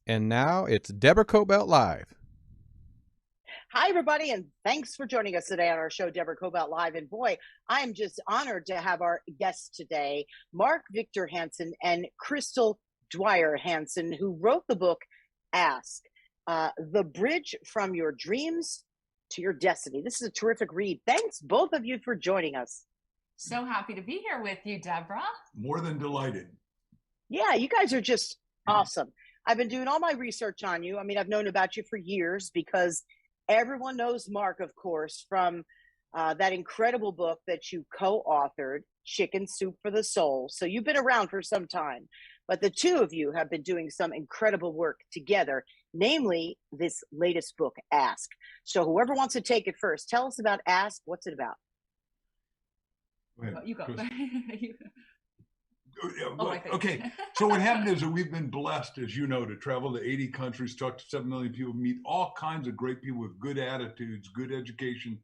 And now it's Deborah Kobylt Live. Hi, everybody, and thanks for joining us today on our show, Deborah Kobylt Live. And boy, I'm just honored to have our guests today, Mark Victor Hansen and Crystal Dwyer Hansen, who wrote the book Ask, The Bridge from Your Dreams to Your Destiny. This is a terrific read. Thanks, both of you, for joining us. So happy to be here with you, Deborah. More than delighted. Yeah, you guys are just awesome. I've been doing all my research on you. I mean, I've known about you for years because everyone knows Mark, of course, from that incredible book that you co-authored, Chicken Soup for the Soul. So you've been around for some time, but the two of you have been doing some incredible work together, namely this latest book, Ask. So whoever wants to take it first, tell us about Ask. What's it about? Go ahead, You go. Okay, so what happened is that we've been blessed, as you know, to travel to 80 countries, talk to 7 million people, meet all kinds of great people with good attitudes, good education,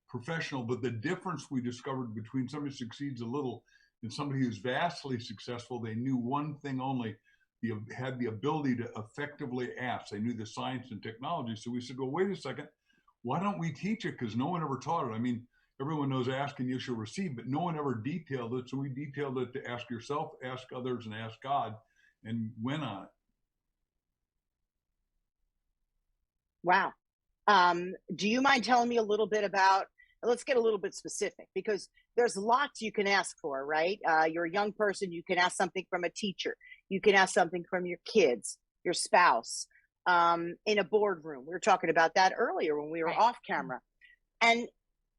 professional. But the difference we discovered between somebody who succeeds a little and somebody who's vastly successful, they knew one thing only, had the ability to effectively ask. They knew the science and technology. So we said, well, wait a second, why don't we teach it? Because no one ever taught it. I mean, everyone knows ask and you shall receive, but no one ever detailed it. So we detailed it to ask yourself, ask others, and ask God, and went on it. Wow. Do you mind telling me a little bit about, let's get a little bit specific, because there's lots you can ask for, right? You're a young person, you can ask something from a teacher. You can ask something from your kids, your spouse, in a boardroom. We were talking about that earlier when we were off camera. And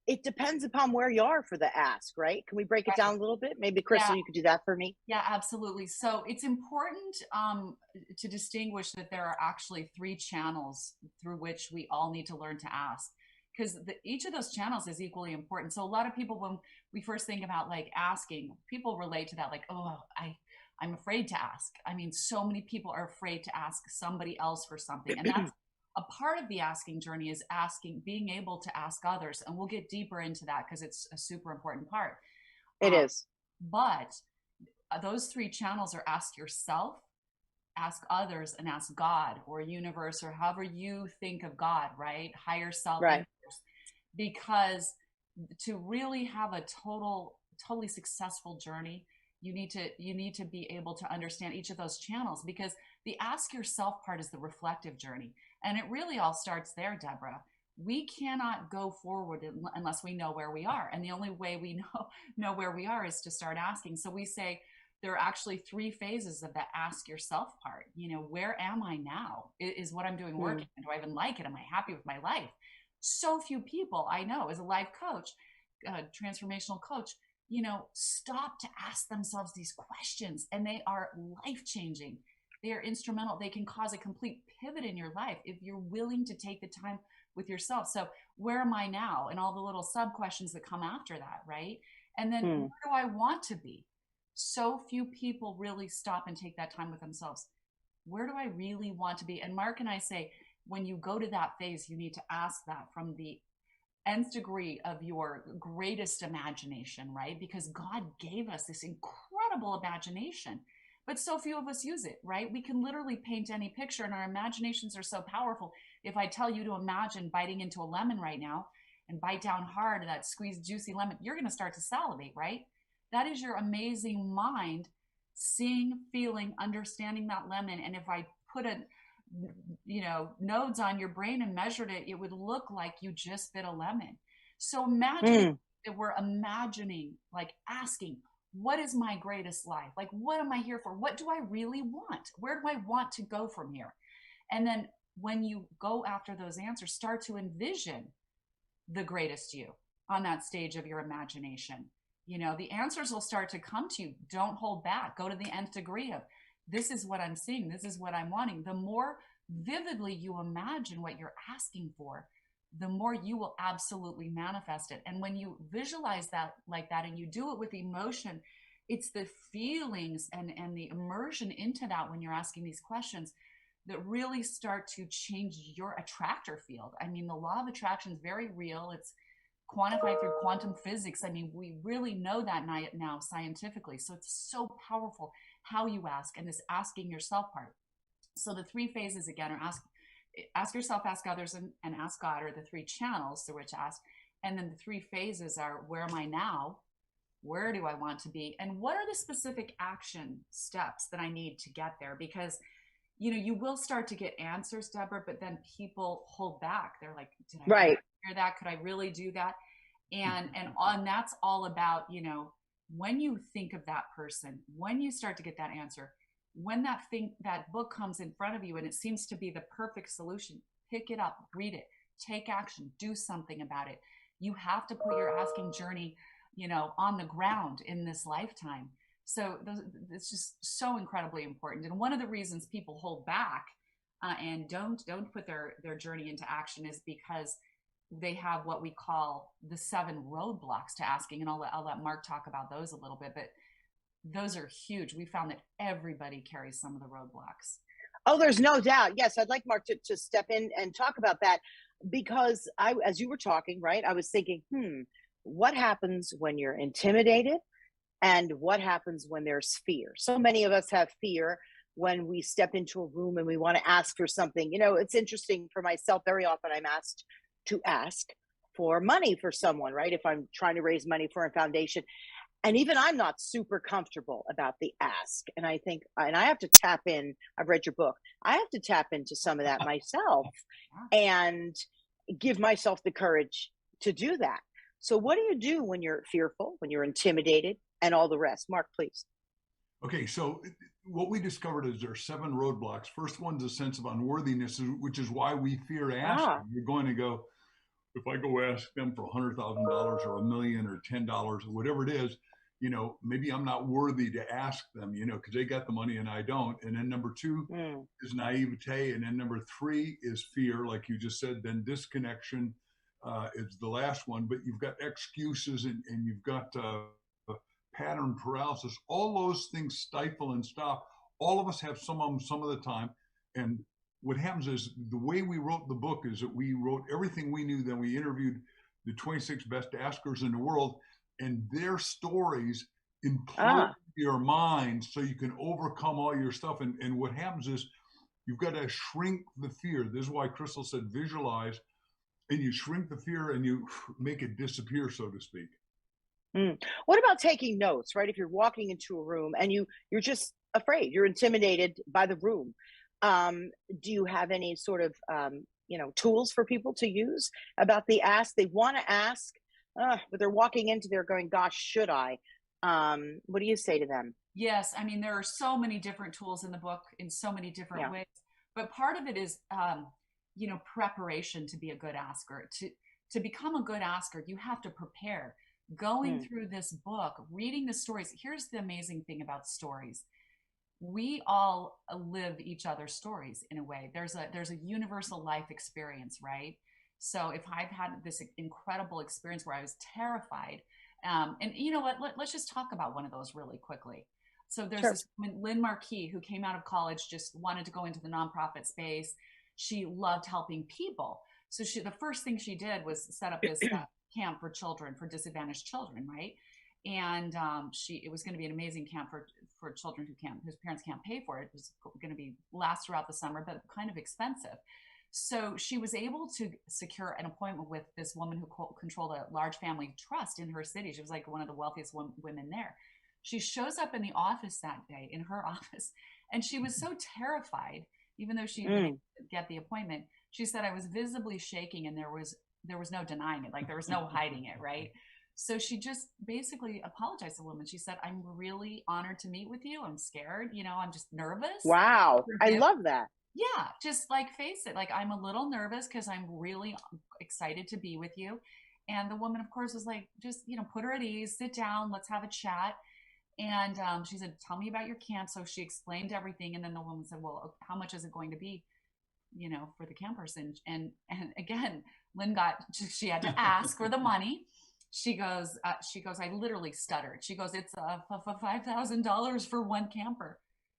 it depends upon where you are for the ask, right? Can we break it down a little bit? Maybe Crystal, you could do that for me. Yeah, absolutely. So it's important to distinguish that there are actually 3 channels through which we all need to learn to ask, because each of those channels is equally important. So a lot of people, when we first think about like asking, people relate to that like, oh, I'm afraid to ask. I mean, so many people are afraid to ask somebody else for something. And that's a part of the asking journey, is asking, being able to ask others. And we'll get deeper into that because it's a super important part. It is. But those 3 channels are ask yourself, ask others, and ask God or universe, or however you think of God, right? Higher self. Right. Because to really have a totally successful journey, you need to be able to understand each of those channels, because the ask yourself part is the reflective journey. And it really all starts there, Deborah. We cannot go forward unless we know where we are. And the only way we know where we are is to start asking. So we say there are actually 3 phases of that ask yourself part. You know, where am I now? Is what I'm doing working? Do I even like it? Am I happy with my life? So few people I know, as a life coach, transformational coach, you know, stop to ask themselves these questions, and they are life-changing. They are instrumental. They can cause a complete pivot in your life if you're willing to take the time with yourself. So where am I now? And all the little sub questions that come after that, right? And then where do I want to be? So few people really stop and take that time with themselves. Where do I really want to be? And Mark and I say, when you go to that phase, you need to ask that from the nth degree of your greatest imagination, right? Because God gave us this incredible imagination, but so few of us use it, right? We can literally paint any picture, and our imaginations are so powerful. If I tell you to imagine biting into a lemon right now and bite down hard, that squeezed juicy lemon, you're going to start to salivate, right? That is your amazing mind seeing, feeling, understanding that lemon. And if I put nodes on your brain and measured it, it would look like you just bit a lemon. So imagine that we're imagining, like asking, what is my greatest life? Like, what am I here for? What do I really want? Where do I want to go from here? And then when you go after those answers, start to envision the greatest you on that stage of your imagination. You know, the answers will start to come to you. Don't hold back. Go to the nth degree of, this is what I'm seeing. This is what I'm wanting. The more vividly you imagine what you're asking for, the more you will absolutely manifest it. And when you visualize that like that, and you do it with emotion, it's the feelings and the immersion into that when you're asking these questions that really start to change your attractor field. I mean, the law of attraction is very real. It's quantified through quantum physics. I mean, we really know that now scientifically. So it's so powerful how you ask, and this asking yourself part. So the three phases again are ask yourself, ask others, and ask God are the three channels through which to ask. And then the three phases are, where am I now? Where do I want to be? And what are the specific action steps that I need to get there? Because, you will start to get answers, Deborah, but then people hold back. They're like, did I really hear that? Could I really do that? And that's all about, when you think of that person, when you start to get that answer, when that book comes in front of you and it seems to be the perfect solution, pick it up, read it, take action, do something about it. You have to put your asking journey, on the ground in this lifetime. So it's just so incredibly important. And one of the reasons people hold back and don't put their journey into action is because they have what we call the 7 roadblocks to asking. And I'll let Mark talk about those a little bit, but those are huge. We found that everybody carries some of the roadblocks. Oh, there's no doubt. Yes, I'd like Mark to step in and talk about that, because as you were talking, right, I was thinking, what happens when you're intimidated, and what happens when there's fear? So many of us have fear when we step into a room and we want to ask for something. It's interesting for myself. Very often I'm asked to ask for money for someone, right? If I'm trying to raise money for a foundation. And even I'm not super comfortable about the ask. And I think, and I have to tap in, I've read your book, I have to tap into some of that myself and give myself the courage to do that. So what do you do when you're fearful, when you're intimidated, and all the rest? Mark, please. Okay, so what we discovered is there are 7 roadblocks. First one's a sense of unworthiness, which is why we fear asking. You're going to go, if I go ask them for $100,000 or $1 million or $10 or whatever it is, maybe I'm not worthy to ask them, because they got the money and I don't. And then number 2 is naivete. And then number 3 is fear, like you just said. Then disconnection is the last one. But you've got excuses and you've got pattern paralysis. All those things stifle and stop. All of us have some of them some of the time. And what happens is, the way we wrote the book is that we wrote everything we knew. Then we interviewed the 26 best askers in the world, and their stories implode your mind so you can overcome all your stuff. And what happens is, you've got to shrink the fear. This is why Crystal said visualize, and you shrink the fear and you make it disappear, so to speak. What about taking notes, right? If you're walking into a room and you're just afraid, you're intimidated by the room. Do you have any sort of, tools for people to use about the ask? They want to ask, but they're walking into there going, gosh, should I? What do you say to them? Yes. I mean, there are so many different tools in the book in so many different ways, but part of it is, preparation to be a good asker. To become a good asker, you have to prepare. Going through this book, reading the stories. Here's the amazing thing about stories. We all live each other's stories in a way. There's a universal life experience, right? So if I've had this incredible experience where I was terrified, and you know what, let's just talk about one of those really quickly. So there's this woman, Lynn Marquis, who came out of college, just wanted to go into the nonprofit space. She loved helping people. So the first thing she did was set up this camp for children, for disadvantaged children, right? And it was going to be an amazing camp for children whose parents can't pay for it. It was going to last throughout the summer, but kind of expensive. So she was able to secure an appointment with this woman who controlled a large family trust in her city. She was like one of the wealthiest women there. She shows up in the office that day, in her office, and she was so terrified, even though she didn't get the appointment. She said, I was visibly shaking, and there was no denying it. Like, there was no hiding it, right? So she just basically apologized to the woman. She said, I'm really honored to meet with you. I'm scared. I'm just nervous. Wow. I love that. Yeah. Just face it. Like, I'm a little nervous because I'm really excited to be with you. And the woman, of course, was like, just, put her at ease, sit down, let's have a chat. And she said, tell me about your camp. So she explained everything. And then the woman said, well, how much is it going to be, for the campers? And again, Lynn she had to ask for the money. She goes, I literally stuttered. She goes, it's $5,000 for one camper.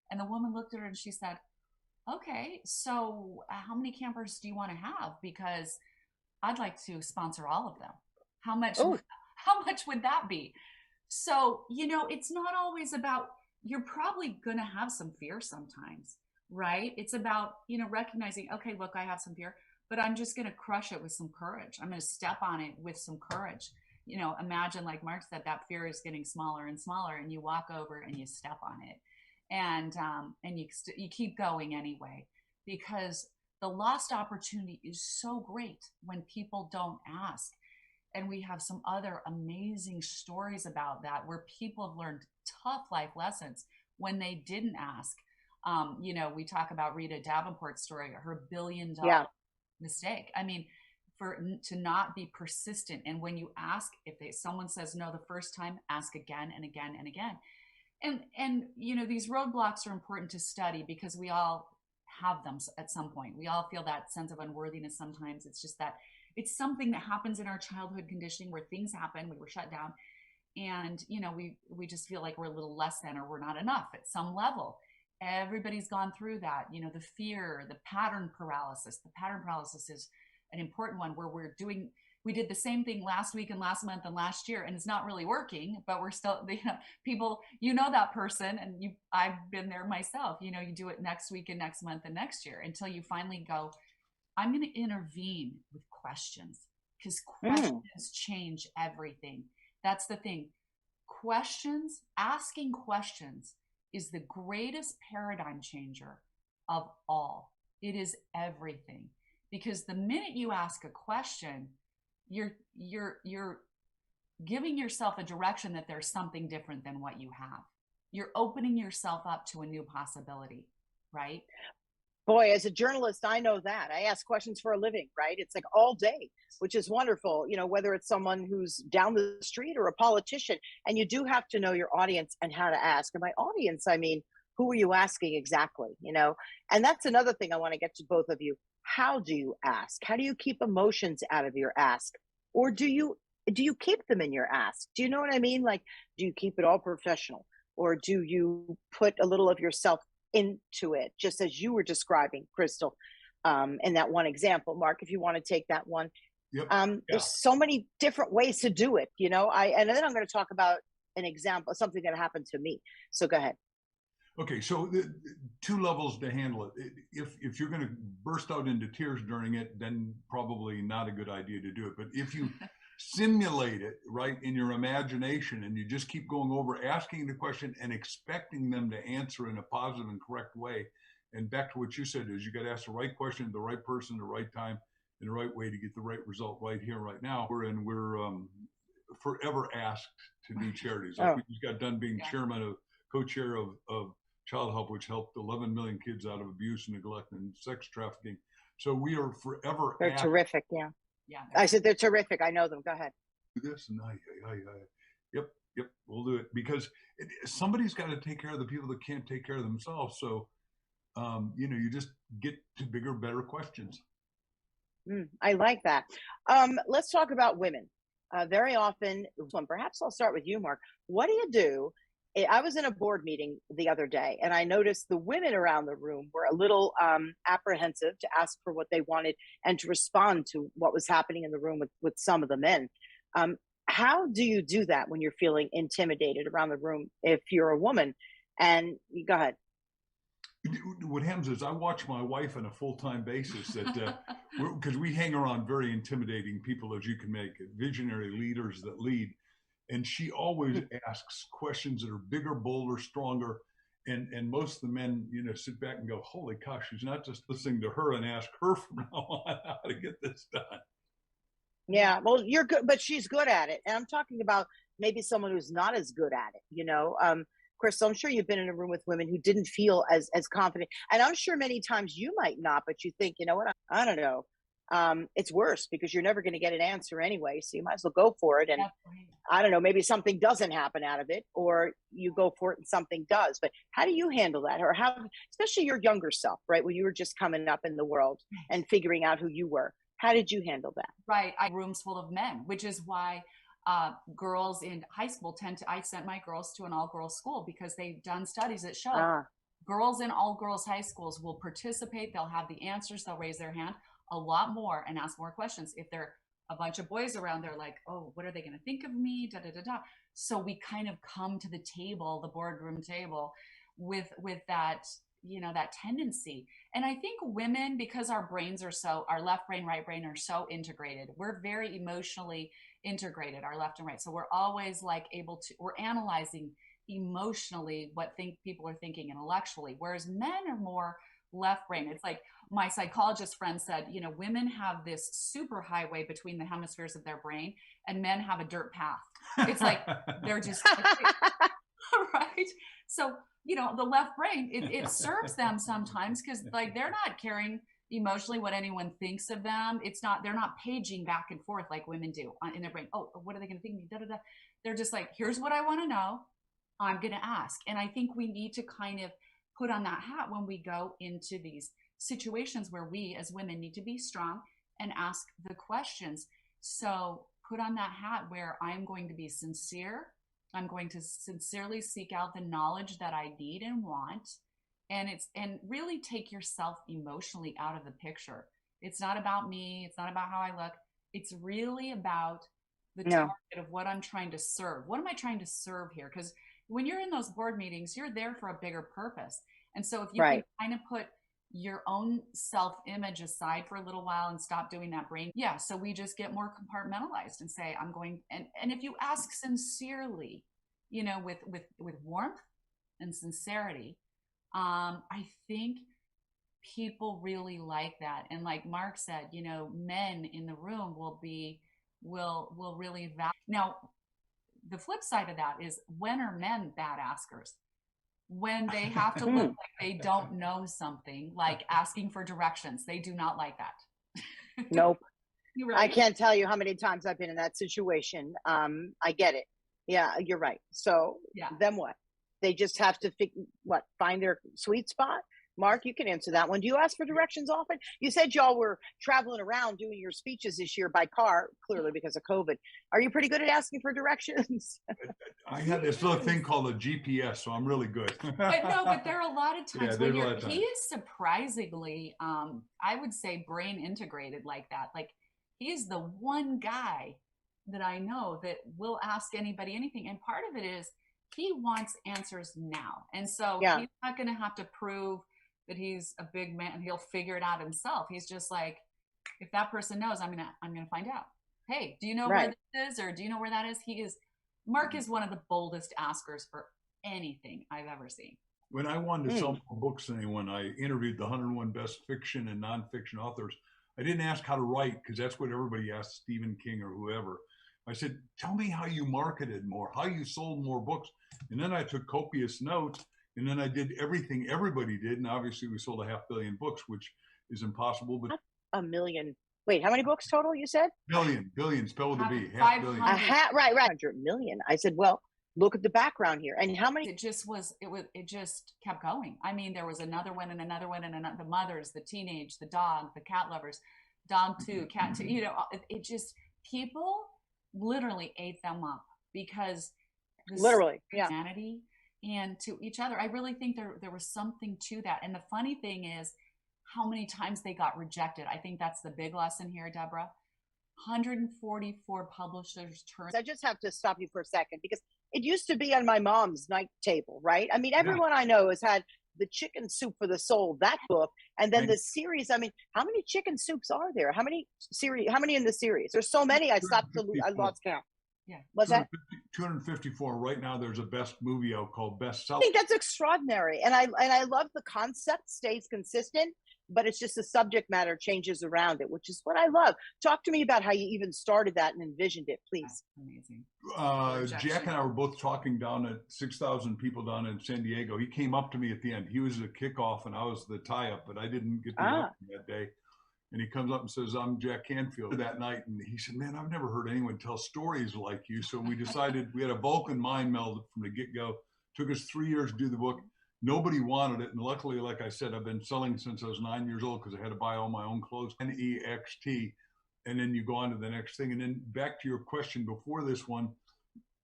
And the woman looked at her and she said, okay, so how many campers do you want to have? Because I'd like to sponsor all of them. How much would that be? So, it's not always about, you're probably going to have some fear sometimes. right? It's about, recognizing, okay, look, I have some fear, but I'm just going to crush it with some courage. I'm going to step on it with some courage. Imagine, like Mark said, that fear is getting smaller and smaller, and you walk over and you step on it, and you keep going anyway, because the lost opportunity is so great when people don't ask. And we have some other amazing stories about that, where people have learned tough life lessons when they didn't ask. We talk about Rita Davenport's story, her $1 billion mistake. I mean, to not be persistent. And when you ask, if someone says no the first time, ask again and again and again. And these roadblocks are important to study, because we all have them at some point. We all feel that sense of unworthiness sometimes. It's just that it's something that happens in our childhood conditioning, where things happen, we were shut down, and we just feel like we're a little less than, or we're not enough at some level. Everybody's gone through that. The fear, the pattern paralysis. The pattern paralysis is an important one, where we did the same thing last week and last month and last year, and it's not really working, but we're still, people, that person, and I've been there myself. You do it next week and next month and next year, until you finally go, I'm going to intervene with questions, because questions change everything. That's the thing. Asking questions is the greatest paradigm changer of all. It is everything. Because the minute you ask a question, you're giving yourself a direction that there's something different than what you have. You're opening yourself up to a new possibility, right? Boy, as a journalist, I know that. I ask questions for a living, right? It's like all day, which is wonderful, whether it's someone who's down the street or a politician. And you do have to know your audience and how to ask. And by audience, I mean, who are you asking exactly, And that's another thing I want to get to both of you. How do you ask? How do you keep emotions out of your ask? Or do you keep them in your ask? Do you know what I mean? Like, do you keep it all professional? Or do you put a little of yourself into it, just as you were describing, Crystal, in that one example? Mark, if you want to take that one. Yep. There's so many different ways to do it, and then I'm going to talk about an example, something that happened to me. So go ahead. Okay, so the 2 levels to handle it. If you're going to burst out into tears during it, then probably not a good idea to do it. But if you simulate it, right, in your imagination, and you just keep going over, asking the question and expecting them to answer in a positive and correct way. And back to what you said, is you got to ask the right question to the right person, the right time, in the right way to get the right result right here, right now. We're forever asked to do charities. Like we just got done being co-chair of Child Help, which helped 11 million kids out of abuse, neglect, and sex trafficking. So we are forever. They're terrific. Yeah. Yeah. I said they're terrific. I know them. Go ahead. Do this and yep, we'll do it, because somebody's got to take care of the people that can't take care of themselves. So, you just get to bigger, better questions. I like that. Let's talk about women. Very often, perhaps I'll start with you, Mark. What do you do? I was in a board meeting the other day, and I noticed the women around the room were a little apprehensive to ask for what they wanted and to respond to what was happening in the room with some of the men. How do you do that when you're feeling intimidated around the room if you're a woman? And go ahead. What happens is I watch my wife on a full-time basis, because we hang around very intimidating people, as you can make it, visionary leaders that lead. And she always asks questions that are bigger, bolder, stronger. And most of the men, sit back and go, holy cow, she's not just listening to her, and ask her from now on how to get this done. Yeah, well, you're good, but she's good at it. And I'm talking about maybe someone who's not as good at it, Crystal, I'm sure you've been in a room with women who didn't feel as confident. And I'm sure many times you might not, but you think, you know what, I don't know. It's worse, because you're never going to get an answer anyway. So you might as well go for it. And I don't know, maybe something doesn't happen out of it, or you go for it and something does. But how do you handle that? Or how, especially your younger self, right, when you were just coming up in the world and figuring out who you were? How did you handle that? Right. Rooms full of men, which is why girls in high school I sent my girls to an all-girls school, because they've done studies that show girls in all-girls high schools will participate. They'll have the answers. They'll raise their hand a lot more and ask more questions. If they're a bunch of boys around, they're like, oh, what are they going to think of me? Da, da, da, da. So we kind of come to the table, the boardroom table, with that that tendency. And I think women, because our left brain, right brain are so integrated, we're very emotionally integrated, our left and right. So we're always like we're analyzing emotionally what people are thinking intellectually, whereas men are more left brain. It's like my psychologist friend said, women have this super highway between the hemispheres of their brain, and men have a dirt path. It's like they're just right. So the left brain, it serves them sometimes, because like they're not caring emotionally what anyone thinks of them. They're not paging back and forth like women do in their brain. Oh, what are they going to think of me? Da, da, da. They're just like, here's what I want to know, I'm going to ask. And I think we need to kind of put on that hat when we go into these situations where we as women need to be strong and ask the questions. So put on that hat where I'm going to be sincere. I'm going to sincerely seek out the knowledge that I need and want. And really take yourself emotionally out of the picture. It's not about me. It's not about how I look. It's really about the target of what I'm trying to serve. What am I trying to serve here? Because when you're in those board meetings, you're there for a bigger purpose. And so if you can kind of put your own self-image aside for a little while and stop doing that brain. Yeah. So we just get more compartmentalized and say, I'm going, and if you ask sincerely, with warmth and sincerity, I think people really like that. And like Mark said, men in the room will really value. Now, the flip side of that is, when are men bad askers? When they have to look like they don't know something, like asking for directions. They do not like that. Nope. Right. I can't tell you how many times I've been in that situation. I get it. Yeah, you're right. So then what? They just have to find their sweet spot? Mark, you can answer that one. Do you ask for directions often? You said y'all were traveling around doing your speeches this year by car, clearly because of COVID. Are you pretty good at asking for directions? I had this little thing called a GPS, so I'm really good. but there are a lot of times when he is surprisingly, I would say, brain integrated like that. Like, he is the one guy that I know that will ask anybody anything. And part of it is he wants answers now. And so he's not going to have to prove that he's a big man and he'll figure it out himself. He's just like, if that person knows, I'm gonna find out. Hey, do you know where this is, or do you know where that is? Mark is one of the boldest askers for anything I've ever seen. When I wanted to sell more books than anyone, I interviewed the 101 best fiction and nonfiction authors. I didn't ask how to write, because that's what everybody asks Stephen King or whoever. I said, tell me how you marketed more, how you sold more books. And then I took copious notes. And then I did everything everybody did. And obviously we sold 500 million books, which is impossible. But 1 million. Wait, how many books total you said? Billion, spelled with a B. 500. Right. 100 million. I said, well, look at the background here. And how many? It just kept going. I mean, there was another one and another one and another, the mothers, the teenage, the dog, the cat lovers, dog two, cat two, it just, people literally ate them up, because literally, humanity and to each other. I really think there was something to that. And the funny thing is how many times they got rejected. I think that's the big lesson here, Deborah. 144 publishers turned. I just have to stop you for a second, because it used to be on my mom's night table, right? I mean, everyone I know has had the Chicken Soup for the Soul, that book, and then the series. I mean, how many chicken soups are there? How many in the series? There's so many. I lost count. Yeah. What's that? 254. Right now, there's a best movie out called Best Seller. I think that's extraordinary, and I love the concept stays consistent, but it's just the subject matter changes around it, which is what I love. Talk to me about how you even started that and envisioned it, please. That's amazing. Jack and I were both talking down at 6,000 people down in San Diego. He came up to me at the end. He was the kickoff, and I was the tie-up, but I didn't get to meet him that day. And he comes up and says, I'm Jack Canfield, that night. And he said, man, I've never heard anyone tell stories like you. So we decided, we had a Vulcan mind meld from the get-go. Took us 3 years to do the book. Nobody wanted it. And luckily, like I said, I've been selling since I was 9 years old, because I had to buy all my own clothes. NEXT. And then you go on to the next thing. And then back to your question before this one,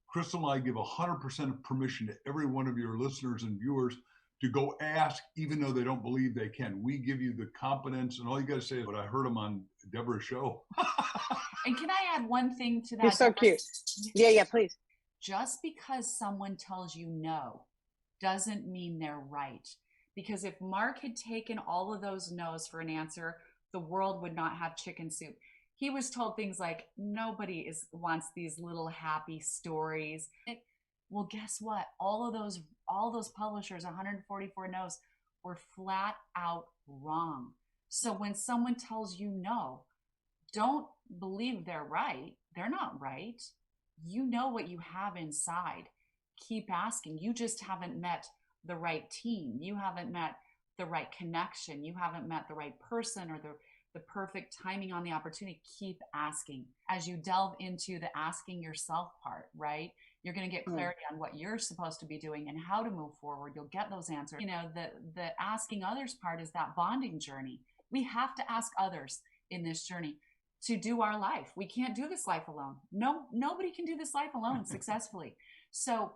Crystal and I give 100% of permission to every one of your listeners and viewers to go ask, even though they don't believe they can. We give you the competence, and all you got to say is, but I heard them on Deborah's show. And can I add one thing to that? You're so cute. Yeah, please. Just because someone tells you no doesn't mean they're right. Because if Mark had taken all of those no's for an answer, the world would not have chicken soup. He was told things like, nobody wants these little happy stories. Well, guess what? All those publishers, 144 no's, were flat out wrong. So when someone tells you no, don't believe they're right. They're not right. You know what you have inside. Keep asking. You just haven't met the right team. You haven't met the right connection. You haven't met the right person or the perfect timing on the opportunity. Keep asking. As you delve into the asking yourself part, right? You're going to get clarity on what you're supposed to be doing and how to move forward. You'll get those answers. You know, the asking others part is that bonding journey. We have to ask others in this journey to do our life. We can't do this life alone. Nobody can do this life alone successfully. So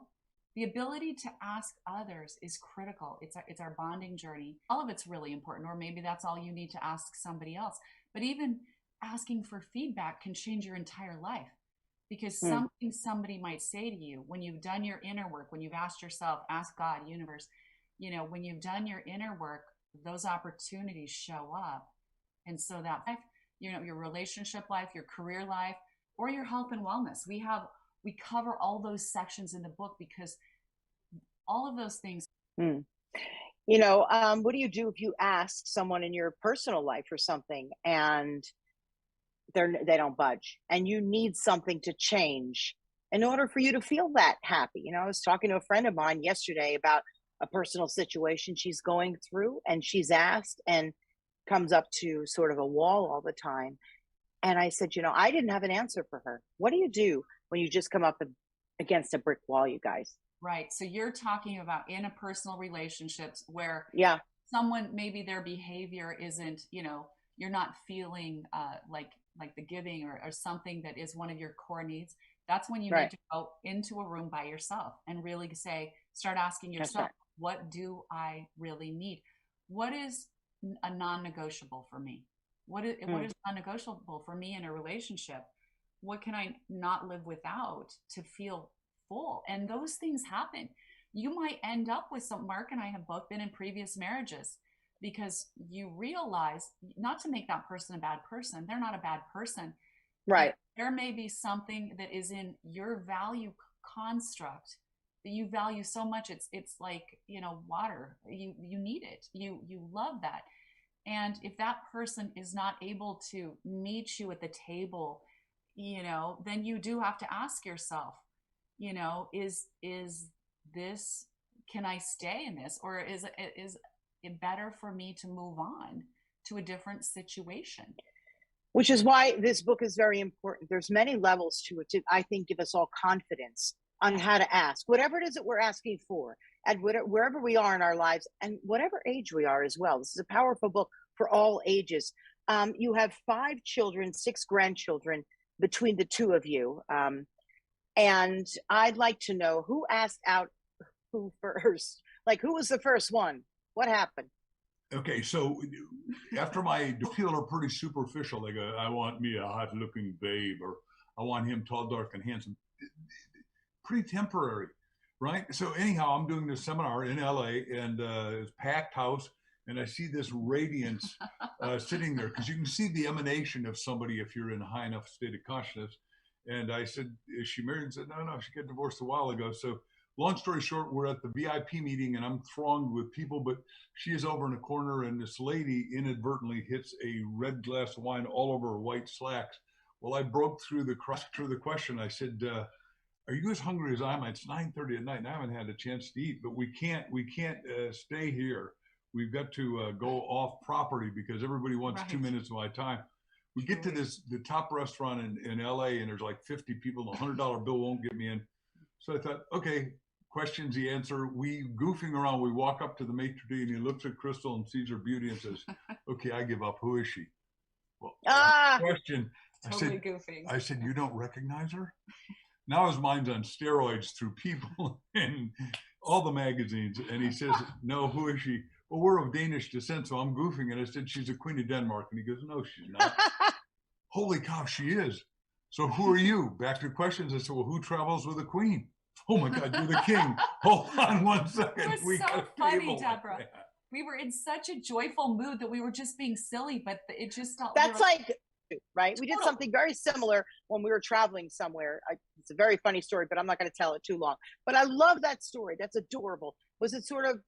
the ability to ask others is critical. It's our bonding journey. All of it's really important, or maybe that's all you need to ask somebody else. But even asking for feedback can change your entire life, because something somebody might say to you when you've done your inner work, when you've asked yourself, ask God, universe, you know, when you've done your inner work, those opportunities show up. And so that life, you know, your relationship life, your career life, or your health and wellness, we cover all those sections in the book, because all of those things. You know, what do you do if you ask someone in your personal life for something and they don't budge, and you need something to change in order for you to feel that happy? You know, I was talking to a friend of mine yesterday about a personal situation she's going through, and she's asked and comes up to sort of a wall all the time. And I said, you know, I didn't have an answer for her. What do you do when you just come up against a brick wall, you guys? Right. So you're talking about interpersonal relationships where someone, maybe their behavior isn't, you know, you're not feeling like the giving or something that is one of your core needs. That's when you need to go into a room by yourself and really start asking yourself, what do I really need? What is a non-negotiable for me? What is non-negotiable for me in a relationship? What can I not live without to feel full? And those things happen. You might end up with Mark and I have both been in previous marriages, because you realize, not to make that person a bad person, they're not a bad person. Right. There may be something that is in your value construct that you value so much. It's like, you know, water. You need it. You love that. And if that person is not able to meet you at the table, you know, then you do have to ask yourself, you know, is this, can I stay in this, or is it better for me to move on to a different situation? Which is why this book is very important. There's many levels to it to, I think, give us all confidence on how to ask, whatever it is that we're asking for, and wherever we are in our lives, and whatever age we are as well. This is a powerful book for all ages. You have 5 children, 6 grandchildren between the two of you. And I'd like to know who asked out who first. Like, who was the first one? What happened? Okay, so after people are pretty superficial. They go, I want me a hot-looking babe, or I want him tall, dark, and handsome. Pretty temporary, right? So anyhow, I'm doing this seminar in LA, and it's packed house, and I see this radiance sitting there, because you can see the emanation of somebody if you're in a high enough state of consciousness. And I said, is she married? And said, no, she got divorced a while ago. So long story short, we're at the VIP meeting, and I'm thronged with people, but she is over in a corner, and this lady inadvertently hits a red glass of wine all over her white slacks. Well, I broke through the question. I said, are you as hungry as I am? It's 9:30 at night, and I haven't had a chance to eat, but we can't stay here. We've got to go off property, because everybody wants 2 minutes of my time. We get to the top restaurant in LA, and there's like 50 people, and a $100 bill won't get me in. So I thought, okay, questions the answer. We goofing around. We walk up to the maitre d', and he looks at Crystal and sees her beauty and says, okay, I give up. Who is she? Well, question. Totally goofing. I said, you don't recognize her? Now his mind's on steroids through people and all the magazines. And he says, no, who is she? Well, we're of Danish descent, so I'm goofing. And I said, she's a queen of Denmark. And he goes, no, she's not. Holy cow, she is. So who are you? Back to questions. I said, well, who travels with a queen? Oh my God, you're the king. Hold on one second. It was so funny, Deborah. we were in such a joyful mood that we were just being silly, but it just felt That's like, right? We did Totally. something very similar when we were traveling somewhere. It's a very funny story, but I'm not going to tell it too long. But I love that story. That's adorable. Was it sort of,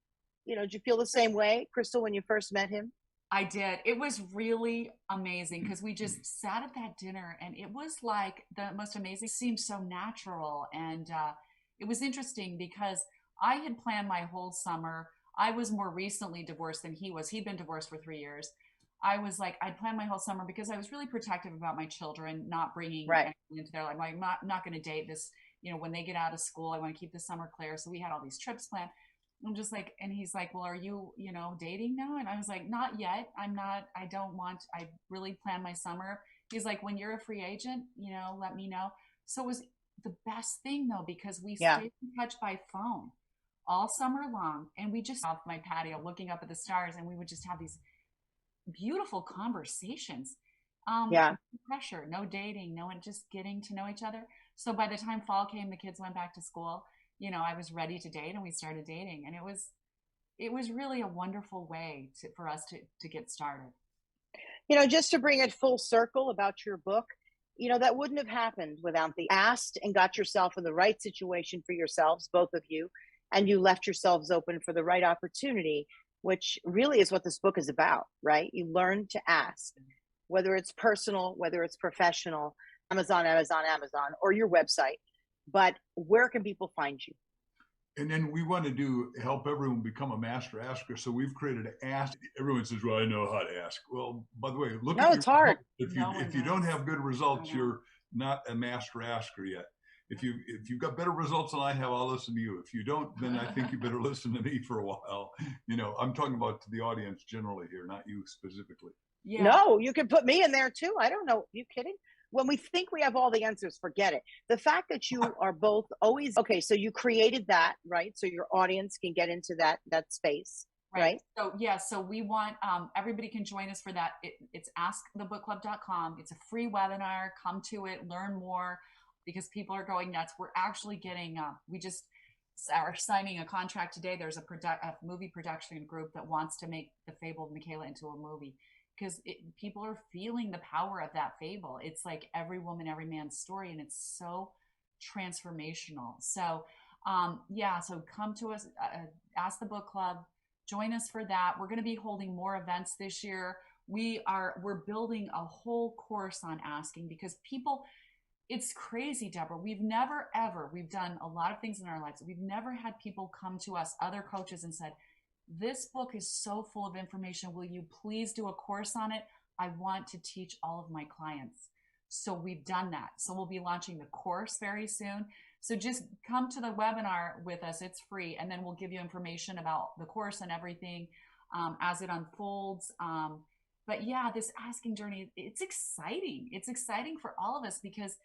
did you feel the same way, Crystal, when you first met him? I did. It was really amazing because we just sat at that dinner and it was like the most amazing, it seemed so natural. And it was interesting because I had planned my whole summer. I was more recently divorced than he was. He'd been divorced for 3 years. I was like, I'd planned my whole summer because I was really protective about my children, not bringing Right. anyone into their life. I'm not going to date this, when they get out of school, I want to keep the summer clear. So we had all these trips planned. I'm just like, and he's like, well, are you, dating now? And I was like, not yet. I really plan my summer. He's like, when you're a free agent, let me know. So it was the best thing though, because we stayed in touch by phone all summer long. And we just off my patio looking up at the stars and we would just have these beautiful conversations. No pressure, no dating, no one, just getting to know each other. So by the time fall came, the kids went back to school, I was ready to date and we started dating. And it was really a wonderful way for us to get started. Just to bring it full circle about your book, that wouldn't have happened without the asked and got yourself in the right situation for yourselves, both of you, and you left yourselves open for the right opportunity, which really is what this book is about, right? You learn to ask, whether it's personal, whether it's professional, Amazon, or your website. But where can people find you? And then we want to help everyone become a master asker. So we've created an ask. Everyone says, well, I know how to ask. Well, by the way, look at it's hard. If you don't have good results, you're not a master asker yet. If you've got better results than I have, I'll listen to you. If you don't, then I think you better listen to me for a while. I'm talking about to the audience generally here, not you specifically. Yeah. No, you can put me in there too. I don't know. Are you kidding? When we think we have all the answers, forget it. The fact that you are both always, okay, so you created that, right? So your audience can get into that space, right? So we want, everybody can join us for that. It's askthebookclub.com. It's a free webinar. Come to it, learn more, because people are going nuts. We're actually getting, we just are signing a contract today. There's a movie production group that wants to make The Fable of Michaela into a movie. Because people are feeling the power of that fable. It's like every woman, every man's story, and it's so transformational. So, so come to us, Ask the Book Club, join us for that. We're going to be holding more events this year. We're building a whole course on asking because people, it's crazy, Deborah. We've done a lot of things in our lives. We've never had people come to us, other coaches, and said, this book is so full of information. Will you please do a course on it? I want to teach all of my clients. So we've done that. So we'll be launching the course very soon. So just come to the webinar with us. It's free. And then we'll give you information about the course and everything as it unfolds. But yeah, this asking journey, it's exciting. It's exciting for all of us because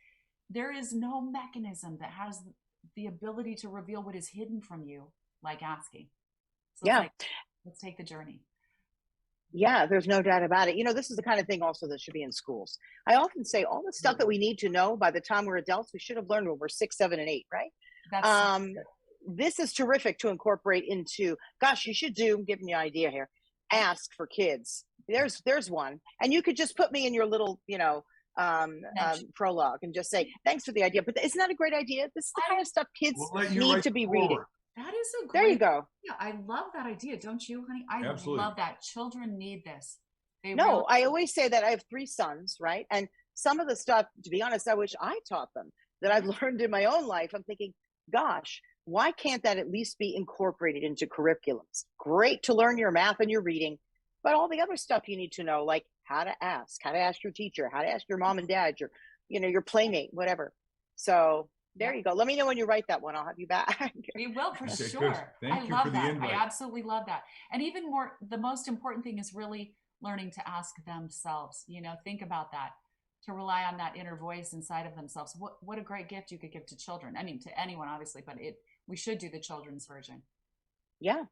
there is no mechanism that has the ability to reveal what is hidden from you like asking. So let's take the journey. Yeah, there's no doubt about it. This is the kind of thing also that should be in schools. I often say all the stuff that we need to know by the time we're adults, we should have learned when we're 6, 7, and 8, right? This is terrific to incorporate into, gosh, you should do, I'm giving you an idea here, ask for kids. There's one. And you could just put me in your little, prologue and just say, thanks for the idea. But isn't that a great idea? This is the kind of stuff kids need to be reading. That is a great, there you go. Yeah, I love that idea. Don't you, honey? I Absolutely. love that. Children need this. I always say that I have 3 sons, right? And some of the stuff, to be honest, I wish I taught them that I've learned in my own life. I'm thinking, gosh, why can't that at least be incorporated into curriculums? Great to learn your math and your reading, but all the other stuff you need to know, like how to ask your teacher, how to ask your mom and dad, your playmate, whatever. So there you go. Let me know when you write that one. I'll have you back. We will for sure. Good. Thank you for the invite. I absolutely love that. And even more, the most important thing is really learning to ask themselves. Think about that. To rely on that inner voice inside of themselves. What a great gift you could give to children. I mean, to anyone, obviously, but we should do the children's version. Yeah.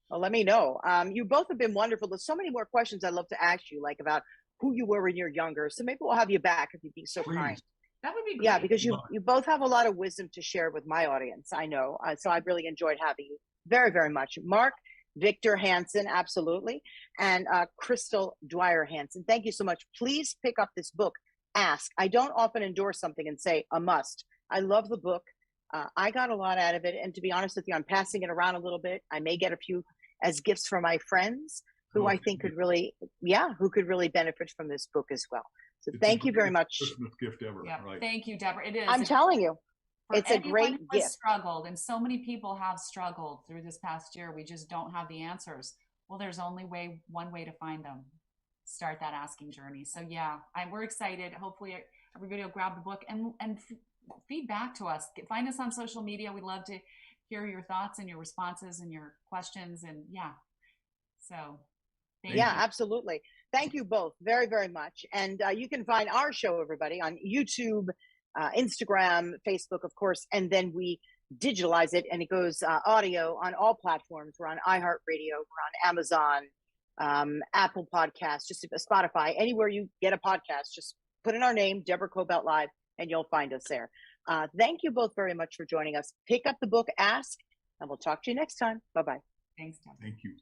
Well, let me know. You both have been wonderful. There's so many more questions I'd love to ask you, like about who you were when you're younger. So maybe we'll have you back if you'd be so kind. That would be great. Yeah, because you both have a lot of wisdom to share with my audience. I know. So I've really enjoyed having you very, very much. Mark, Victor Hansen, absolutely, and Crystal Dwyer Hansen. Thank you so much. Please pick up this book, Ask. I don't often endorse something and say a must. I love the book. I got a lot out of it. And to be honest with you, I'm passing it around a little bit. I may get a few as gifts for my friends who I think could really, who could really benefit from this book as well. So thank you very much. Christmas gift ever. Yeah, Right. thank you, Deborah. It is. I'm telling you, it's a great who has gift. struggled, and so many people have struggled through this past year. We just don't have the answers. Well, there's only one way to find them. Start that asking journey. So yeah, we're excited. Hopefully everybody will grab the book and feed back to us. Find us on social media. We'd love to hear your thoughts and your responses and your questions. And so thank you. Absolutely. Thank you both very, very much. And you can find our show, everybody, on YouTube, Instagram, Facebook, of course, and then we digitalize it and it goes audio on all platforms. We're on iHeartRadio, we're on Amazon, Apple Podcasts, just Spotify, anywhere you get a podcast, just put in our name, Deborah Kobylt Live, and you'll find us there. Thank you both very much for joining us. Pick up the book, Ask, and we'll talk to you next time. Bye-bye. Thanks, Deborah. Thank you.